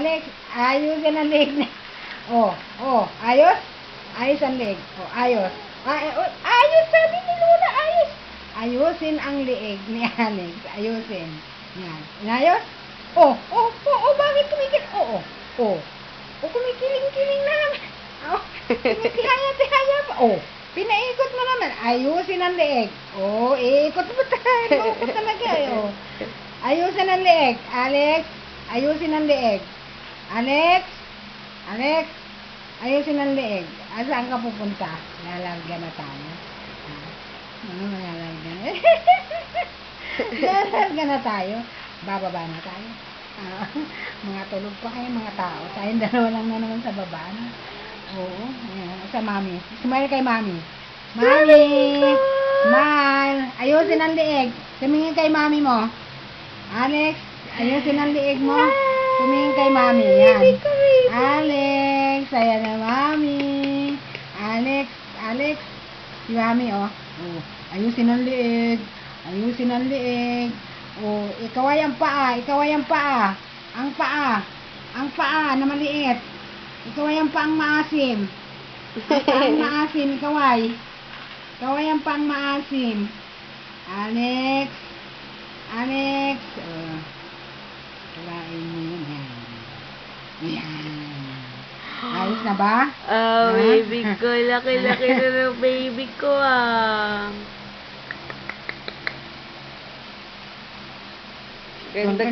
Alex, ayusin ang leg niya. Ayos? Ayos ang leg. Ayos. Ayos, sabi ni Lola, ayos. Ayusin ang leeg ni Alex. Ayusin. Yan. Inayos? Bakit kumikil? Kumikiling-kiling na naman. Tihaya pa. Pinaikot mo naman. Ayusin ang leeg. Ikot mo tayo. Lukot talaga. Ayusin ang leeg. Alex, ayusin ang leeg. Alex, ayusin ang leeg. Saan ka pupunta? Lalarga na tayo. Lalarga na tayo. Bababa na tayo. Mga tulog pa kayo mga tao. Tayong dalawa lang na naman sa baba. Oo. Sa mami. Smile kay mami. Mami! Smile! Ayusin ang leeg. Tumingin kay mami mo. Alex, ayusin ang leeg mo. Tumingin kay mami. Yan. Alex, saya na mami. Alex. Si mami, ayusin ang leeg. Ayusin ang leeg. Ikaw ay ang paa. Ang paa na maliit. Ikaw ay ang paang maasim. Ang paang maasim, ikaw ay ang paang maasim. Alex. Kulain mo yun. Yan. Ayos na ba? Baby ko. Laki-laki na ng baby ko, Ganda.